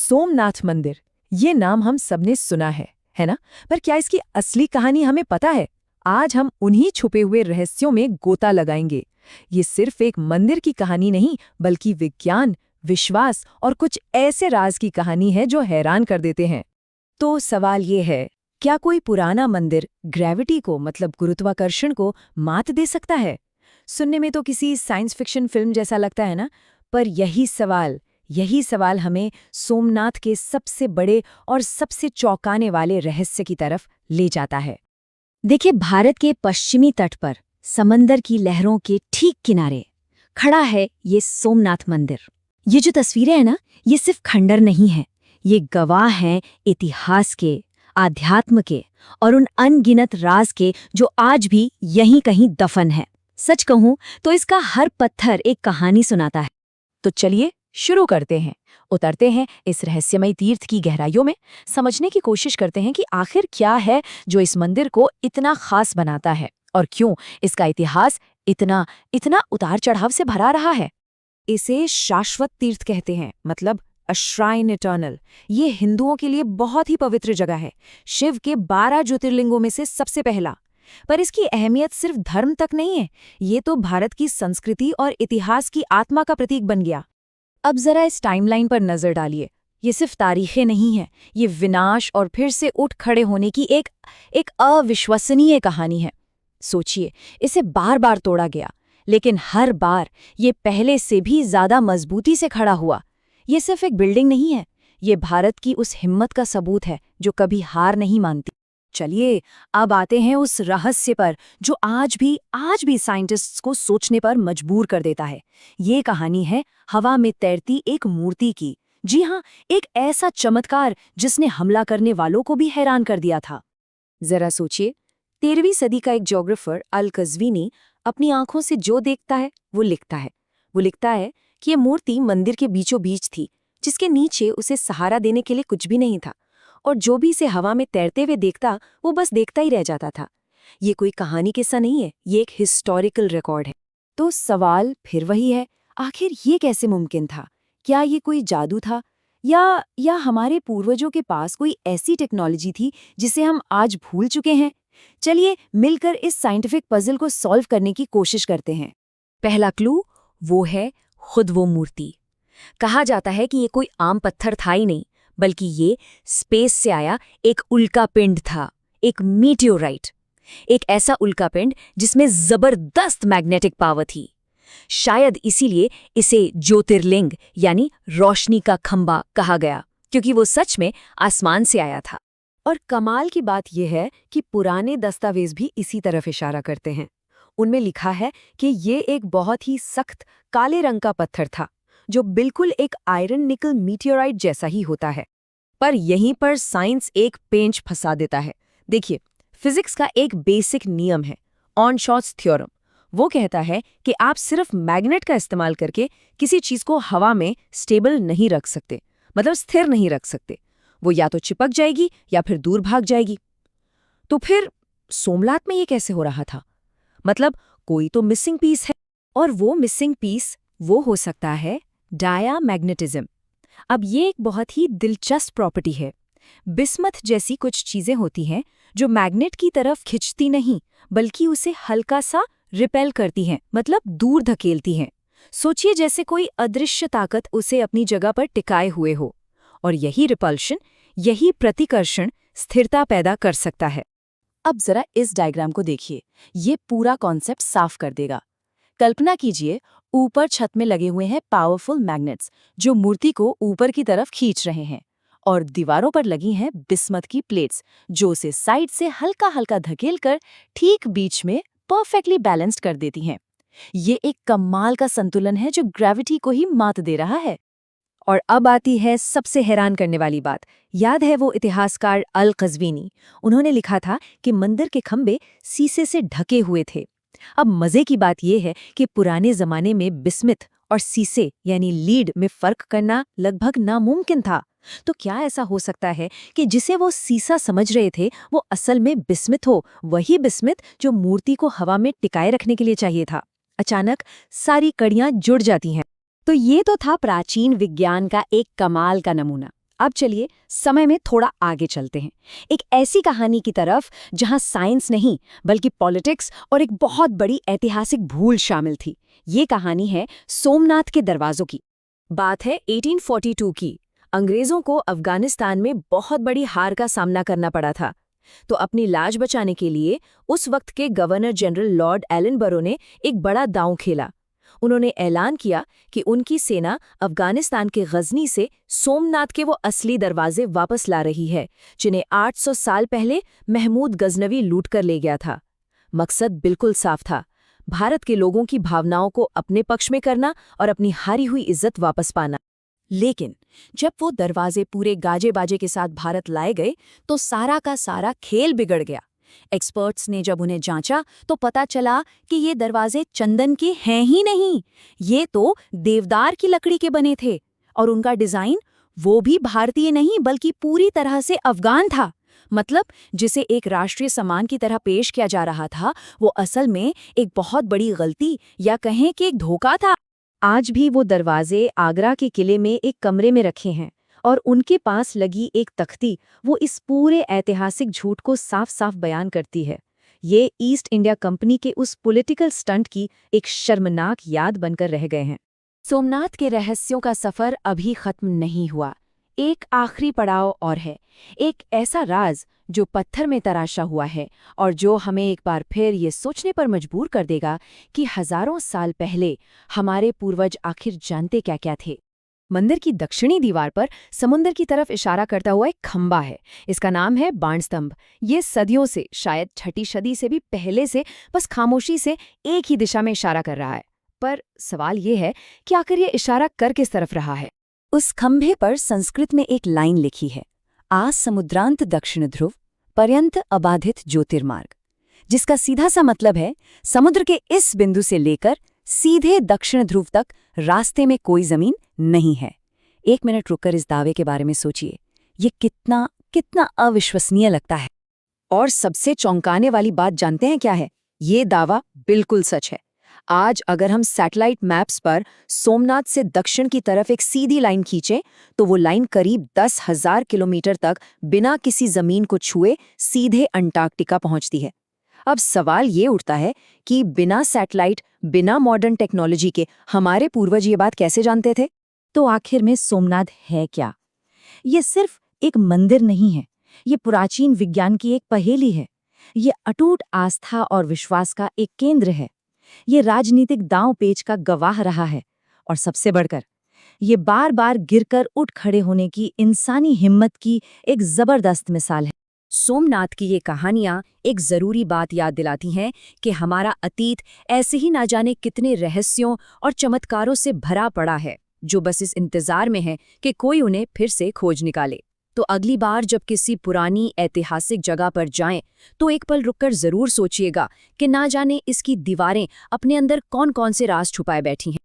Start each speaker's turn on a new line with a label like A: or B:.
A: सोमनाथ मंदिर, ये नाम हम सबने सुना है ना? पर क्या इसकी असली कहानी हमें पता है? आज हम उन्हीं छुपे हुए रहस्यों में गोता लगाएंगे। ये सिर्फ एक मंदिर की कहानी नहीं, बल्कि विज्ञान, विश्वास और कुछ ऐसे राज की कहानी है जो हैरान कर देते हैं। तो सवाल ये है, क्या कोई पुराना मंदिर ग्रेविटी को मतलब गुरुत्वाकर्षण को मात दे सकता है? सुनने में तो किसी साइंस फिक्शन फिल्म जैसा लगता है ना? पर यही सवाल हमें सोमनाथ के सबसे बड़े और सबसे चौंकाने वाले रहस्य की तरफ ले जाता है।
B: देखिए, भारत के पश्चिमी तट पर समंदर की लहरों के ठीक किनारे खड़ा है ये सोमनाथ मंदिर। ये जो तस्वीरें हैं ना, ये सिर्फ खंडर नहीं है, ये गवाह हैं इतिहास के, आध्यात्म के और उन अनगिनत राज के जो आज भी यहीं कहीं दफन है। सच कहूं तो इसका हर पत्थर एक कहानी सुनाता है।
A: तो चलिए शुरू करते हैं, उतरते हैं इस रहस्यमय तीर्थ की गहराइयों में, समझने की कोशिश करते हैं कि आखिर क्या है जो इस मंदिर को इतना खास बनाता है और क्यों इसका इतिहास इतना इतना उतार चढ़ाव से भरा रहा है। इसे शाश्वत तीर्थ कहते हैं, मतलब अ श्राइन इटर्नल। ये हिंदुओं के लिए बहुत ही पवित्र जगह है, शिव के 12 ज्योतिर्लिंगों में से सबसे पहला। पर इसकी अहमियत सिर्फ धर्म तक नहीं है, ये तो भारत की संस्कृति और इतिहास की आत्मा का प्रतीक बन गया। अब जरा इस टाइमलाइन पर नजर डालिए। ये सिर्फ तारीखें नहीं है, ये विनाश और फिर से उठ खड़े होने की एक अविश्वसनीय कहानी है। सोचिए, इसे बार बार तोड़ा गया, लेकिन हर बार ये पहले से भी ज्यादा मजबूती से खड़ा हुआ। ये सिर्फ एक बिल्डिंग नहीं है, ये भारत की उस हिम्मत का सबूत है जो कभी हार नहीं मानती। चलिए अब आते हैं उस रहस्य पर जो आज भी साइंटिस्ट्स को सोचने पर मजबूर कर देता है। ये कहानी है हवा में तैरती एक मूर्ति की। जी हाँ, एक ऐसा चमत्कार जिसने हमला करने वालों को भी हैरान कर दिया था। जरा सोचिए, 13वीं सदी का एक ज्योग्राफर अल कज़वीनी अपनी आंखों से जो देखता है वो लिखता है। वो लिखता है कि ये मूर्ति मंदिर के बीचों बीच थी, जिसके नीचे उसे सहारा देने के लिए कुछ भी नहीं था, और जो भी इसे हवा में तैरते हुए देखता वो बस देखता ही रह जाता था। ये कोई कहानी किस्सा नहीं है, ये एक हिस्टोरिकल रिकॉर्ड है। तो सवाल फिर वही है, आखिर ये कैसे मुमकिन था? क्या ये कोई जादू था, या हमारे पूर्वजों के पास कोई ऐसी टेक्नोलॉजी थी जिसे हम आज भूल चुके हैं? चलिए मिलकर इस साइंटिफिक पजल को सॉल्व करने की कोशिश करते हैं। पहला क्लू वो है खुद वो मूर्ति। कहा जाता है कि ये कोई आम पत्थर था ही नहीं, बल्कि ये स्पेस से आया एक उल्कापिंड था, एक मीटियोराइट। एक ऐसा उल्कापिंड जिसमें जबरदस्त मैग्नेटिक पावर थी। शायद इसीलिए इसे ज्योतिर्लिंग यानी रोशनी का खंबा कहा गया, क्योंकि वो सच में आसमान से आया था। और कमाल की बात यह है कि पुराने दस्तावेज भी इसी तरफ इशारा करते हैं। उनमें लिखा है कि ये एक बहुत ही सख्त काले रंग का पत्थर था, जो बिल्कुल एक आयरन निकल मीटियोराइट जैसा ही होता है। पर यहीं पर साइंस एक पेंच फंसा देता है। देखिए, फिजिक्स का एक बेसिक नियम है, ऑन-शॉट्स थ्योरम। वो कहता है कि आप सिर्फ मैग्नेट का इस्तेमाल करके किसी चीज को हवा में स्टेबल नहीं रख सकते, मतलब स्थिर नहीं रख सकते। वो या तो चिपक जाएगी या फिर दूर भाग जाएगी। तो फिर सोमनाथ में ये कैसे हो रहा था? मतलब कोई तो मिसिंग पीस है, और वो मिसिंग पीस वो हो सकता है डायामैग्नेटिज्म। अब ये एक बहुत ही दिलचस्प प्रॉपर्टी है। बिस्मथ जैसी कुछ चीजें होती हैं जो मैग्नेट की तरफ खिंचती नहीं, बल्कि उसे हल्का सा रिपेल करती हैं, मतलब दूर धकेलती हैं। सोचिए जैसे कोई अदृश्य ताकत उसे अपनी जगह पर टिकाए हुए हो, और यही रिपल्शन, यही प्रतिकर्षण स्थिरता पैदा कर सकता है। अब जरा इस डायग्राम को देखिए, ये पूरा कॉन्सेप्ट साफ कर देगा। कल्पना कीजिए, ऊपर छत में लगे हुए हैं पावरफुल मैग्नेट्स जो मूर्ति को ऊपर की तरफ खींच रहे हैं, और दीवारों पर लगी हैं बिस्मथ की प्लेट्स जो उसे साइड से हल्का हल्का धकेलकर ठीक बीच में परफेक्टली बैलेंस्ड कर देती हैं। ये एक कमाल का संतुलन है जो ग्रेविटी को ही मात दे रहा है। और अब आती है सबसे हैरान करने वाली बात। याद है वो इतिहासकार अल कज़वीनी? उन्होंने लिखा था कि मंदिर के खंभे शीशे से ढके हुए थे। अब मजे की बात यह है कि पुराने जमाने में बिस्मिथ और शीशे यानी लीड में फर्क करना लगभग नामुमकिन था। तो क्या ऐसा हो सकता है कि जिसे वो शीशा समझ रहे थे वो असल में बिस्मिथ हो, वही बिस्मिथ जो मूर्ति को हवा में टिकाए रखने के लिए चाहिए था? अचानक सारी कड़ियां जुड़ जाती हैं। तो ये तो था प्राचीन विज्ञान का एक कमाल का नमूना।
B: अब चलिए समय में थोड़ा आगे चलते हैं, एक ऐसी कहानी की तरफ जहां साइंस नहीं बल्कि पॉलिटिक्स और एक बहुत बड़ी ऐतिहासिक भूल शामिल थी। ये कहानी है सोमनाथ के दरवाजों की। बात है 1842 की। अंग्रेजों को अफगानिस्तान में बहुत बड़ी हार का सामना करना पड़ा था। तो अपनी लाज बचाने के लिए उस वक्त के गवर्नर जनरल लॉर्ड एलनबरो ने एक बड़ा दांव खेला। उन्होंने ऐलान किया कि उनकी सेना अफगानिस्तान के गजनी से सोमनाथ के वो असली दरवाजे वापस ला रही है, जिन्हें 800 साल पहले महमूद गजनवी लूट कर ले गया था। मकसद बिल्कुल साफ था, भारत के लोगों की भावनाओं को अपने पक्ष में करना और अपनी हारी हुई इज्जत वापस पाना। लेकिन जब वो दरवाजे पूरे गाजे बाजे के साथ भारत लाए गए तो सारा का सारा खेल बिगड़ गया। एक्सपर्ट्स ने जब उन्हें जांचा तो पता चला कि ये दरवाजे चंदन के हैं ही नहीं, ये तो देवदार की लकड़ी के बने थे। और उनका डिजाइन वो भी भारतीय नहीं बल्कि पूरी तरह से अफगान था। मतलब जिसे एक राष्ट्रीय सम्मान की तरह पेश किया जा रहा था, वो असल में एक बहुत बड़ी गलती या कहें कि एक धोखा था। आज भी वो दरवाजे आगरा के किले में एक कमरे में रखे हैं और उनके पास लगी एक तख्ती वो इस पूरे ऐतिहासिक झूठ को साफ साफ बयान करती है। ये ईस्ट इंडिया कंपनी के उस पॉलिटिकल स्टंट की एक शर्मनाक याद बनकर रह गए हैं। सोमनाथ के रहस्यों का सफर अभी खत्म नहीं हुआ। एक आखिरी पड़ाव और है, एक ऐसा राज जो पत्थर में तराशा हुआ है और जो हमें एक बार फिर ये सोचने पर मजबूर कर देगा कि हजारों साल पहले हमारे पूर्वज आखिर जानते क्या क्या थे। मंदिर की दक्षिणी दीवार पर समुद्र की तरफ इशारा करता हुआ एक खंबा है। इसका नाम है बाणस्तंभ। ये सदियों से, शायद 6ठी सदी से भी पहले से, बस खामोशी से एक ही दिशा में इशारा कर रहा है। पर सवाल ये है कि आखिर ये इशारा कर किस तरफ रहा है। उस खंभे पर संस्कृत में एक लाइन लिखी है, आ समुद्रांत दक्षिण ध्रुव पर्यंत अबाधित ज्योतिर्मार्ग, जिसका सीधा सा मतलब है समुद्र के इस बिंदु से लेकर सीधे दक्षिण ध्रुव तक रास्ते में कोई जमीन नहीं है। 1 मिनट रुककर इस दावे के बारे में सोचिए, ये कितना कितना अविश्वसनीय लगता है। और सबसे चौंकाने वाली बात जानते हैं क्या है? ये दावा बिल्कुल सच है। आज अगर हम सैटेलाइट मैप्स पर सोमनाथ से दक्षिण की तरफ एक सीधी लाइन खींचें तो वो लाइन करीब 10,000 किलोमीटर तक बिना किसी जमीन को छुए सीधे अंटार्कटिका पहुंचती है। अब सवाल ये उठता है कि बिना सैटेलाइट, बिना मॉडर्न टेक्नोलॉजी के हमारे पूर्वज ये बात कैसे जानते थे? तो आखिर में सोमनाथ है क्या? ये सिर्फ एक मंदिर नहीं है, ये प्राचीन विज्ञान की एक पहेली है। ये अटूट आस्था और विश्वास का एक केंद्र है। ये राजनीतिक दांव पेच का गवाह रहा है और सबसे बढ़कर ये बार बार गिरकर उठ खड़े होने की इंसानी हिम्मत की एक जबरदस्त मिसाल है। सोमनाथ की ये कहानियां एक जरूरी बात याद दिलाती हैं कि हमारा अतीत ऐसे ही ना जाने कितने रहस्यों और चमत्कारों से भरा पड़ा है, जो बस इस इंतजार में है कि कोई उन्हें फिर से खोज निकाले। तो अगली बार जब किसी पुरानी ऐतिहासिक जगह पर जाएं, तो एक पल रुककर जरूर सोचिएगा कि ना जाने इसकी दीवारें अपने अंदर कौन कौन से राज छुपाए बैठी हैं।